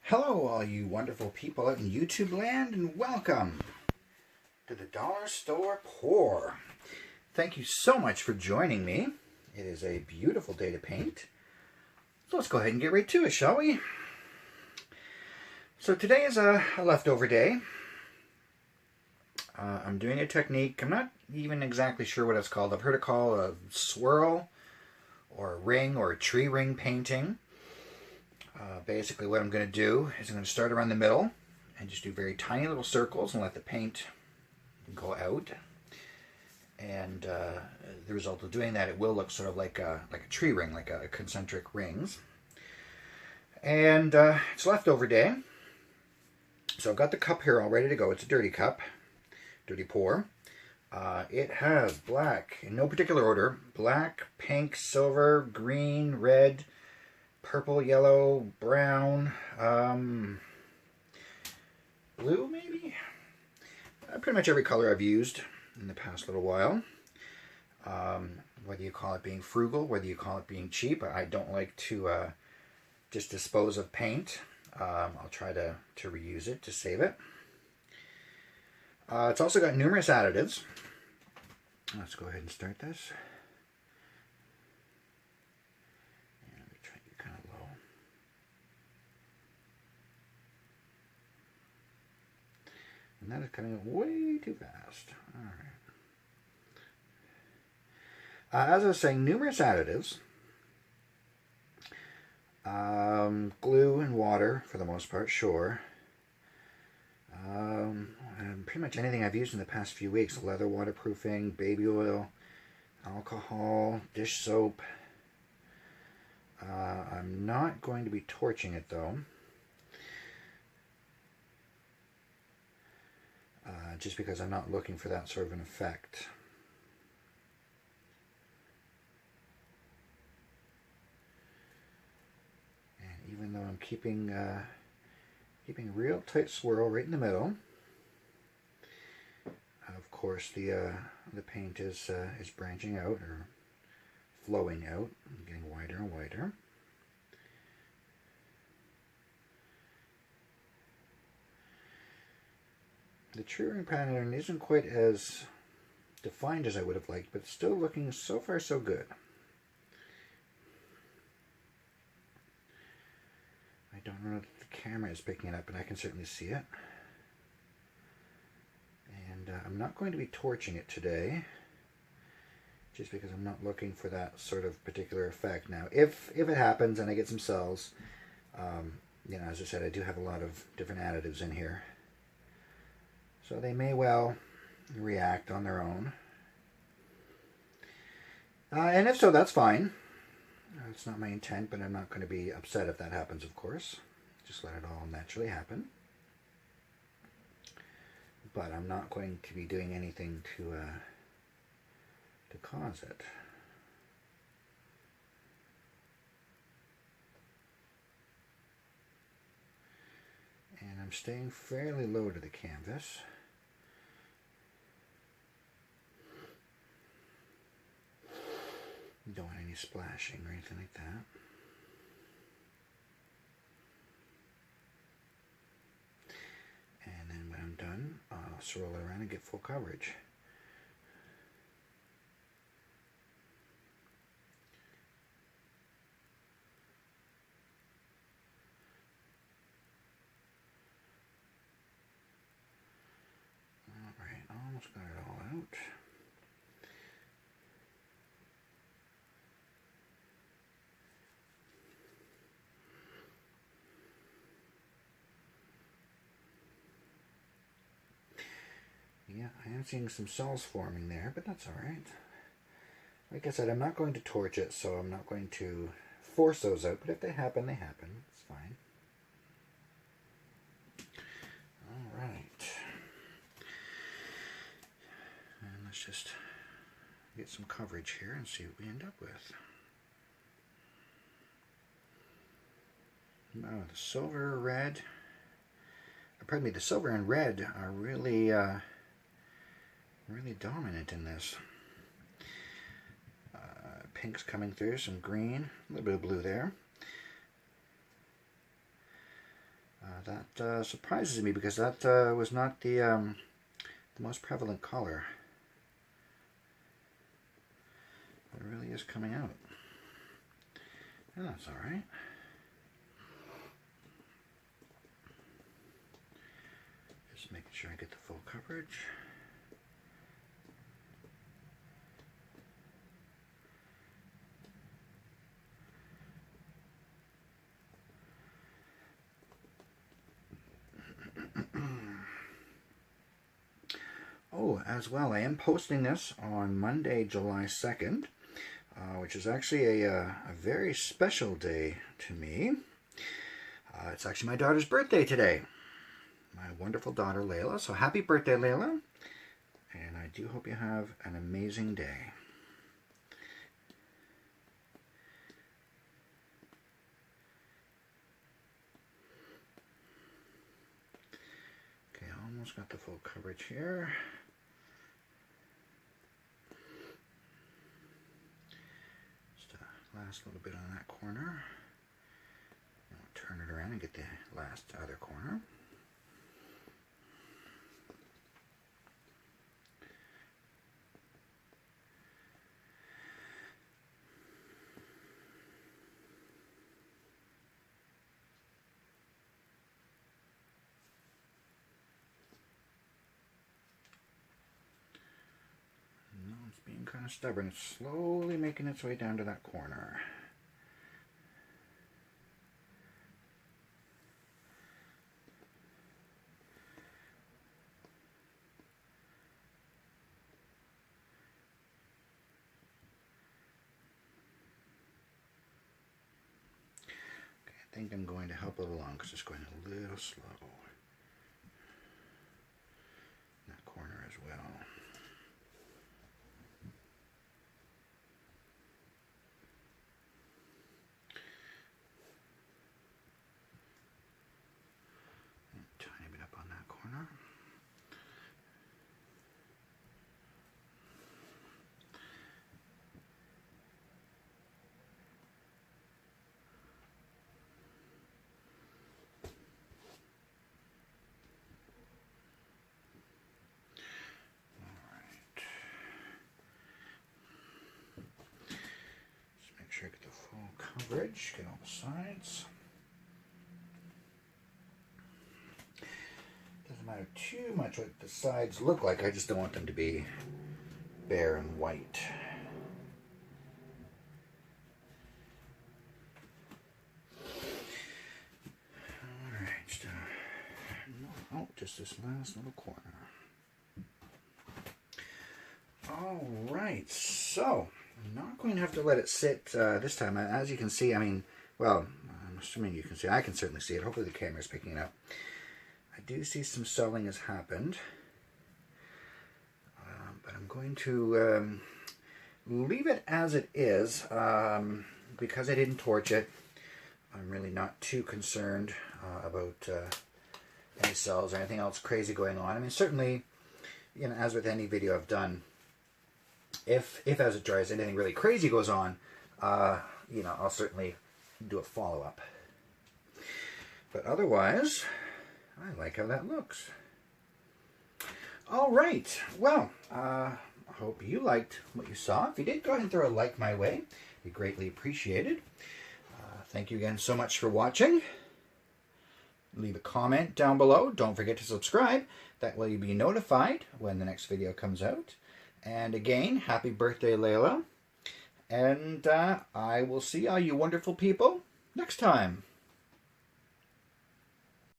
Hello, all you wonderful people out in YouTube land, and welcome to the Dollar Store Pour. Thank you so much for joining me. It is a beautiful day to paint. So let's go ahead and get right to it, shall we? So today is a leftover day. I'm doing a technique. I'm not even exactly sure what it's called. I've heard it called a swirl or a ring or a tree ring painting. Basically what I'm going to do is I'm going to start around the middle and just do very tiny little circles and let the paint go out. And the result of doing that, it will look sort of like a tree ring, like a concentric rings. And it's leftover day. So I've got the cup here all ready to go. It's a dirty cup, dirty pour. It has black, in no particular order, black, pink, silver, green, red, purple, yellow, brown, blue maybe? Pretty much every color I've used in the past little while. Whether you call it being frugal, whether you call it being cheap, I don't like to just dispose of paint. I'll try to reuse it, to save it. It's also got numerous additives. Let's go ahead and start this. And that is coming way too fast. All right. As I was saying, numerous additives. Glue and water, for the most part, sure. And pretty much anything I've used in the past few weeks. Leather waterproofing, baby oil, alcohol, dish soap. I'm not going to be torching it, though. Just because I'm not looking for that sort of an effect. And even though I'm keeping a real tight swirl right in the middle, of course the paint is branching out or flowing out, and getting wider and wider. The tree ring pattern isn't quite as defined as I would have liked, but still looking so far so good. I don't know if the camera is picking it up, but I can certainly see it. And I'm not going to be torching it today, just because I'm not looking for that sort of particular effect. Now, if it happens and I get some cells, you know, as I said, I do have a lot of different additives in here. So they may well react on their own. And if so, that's fine. It's not my intent, but I'm not going to be upset if that happens, of course. Just let it all naturally happen. But I'm not going to be doing anything to cause it. And I'm staying fairly low to the canvas. Don't want any splashing or anything like that. And then when I'm done, I'll swirl it around and get full coverage. Alright, almost got it all out. Yeah, I am seeing some cells forming there, but that's alright. Like I said, I'm not going to torch it, so I'm not going to force those out, but if they happen, they happen. It's fine. Alright. And let's just get some coverage here and see what we end up with. Oh, the silver, red. Pardon me, the silver and red are really really dominant in this. Pink's coming through, some green, a little bit of blue there. That surprises me because that was not the most prevalent color. It really is coming out. Oh, that's all right. Just making sure I get the full coverage. Oh, as well, I am posting this on Monday, July 2nd, which is actually a very special day to me. It's actually my daughter's birthday today. My wonderful daughter, Layla. So happy birthday, Layla. And I do hope you have an amazing day. Okay, almost got the full coverage here. Last little bit on that corner. I'll turn it around and get the last other corner. It's being kind of stubborn. It's slowly making its way down to that corner. Okay, I think I'm going to help it along because it's going a little slow. That corner as well. Get the full coverage, get all the sides. Doesn't matter too much what the sides look like, I just don't want them to be bare and white. Alright, just this last little corner. Alright, so I'm not going to have to let it sit this time. As you can see, I mean, well, I'm assuming you can see. I can certainly see it. Hopefully the camera's picking it up. I do see some swelling has happened. But I'm going to leave it as it is because I didn't torch it. I'm really not too concerned about any cells or anything else crazy going on. I mean, certainly, you know, as with any video I've done, if as it dries anything really crazy goes on, you know, I'll certainly do a follow-up. But otherwise, I like how that looks. All right, well, I hope you liked what you saw. If you did, go ahead and throw a like my way. It'd be greatly appreciated. Thank you again so much for watching. Leave a comment down below. Don't forget to subscribe. That way you'll be notified when the next video comes out. And again, happy birthday, Layla. And I will see all you wonderful people next time.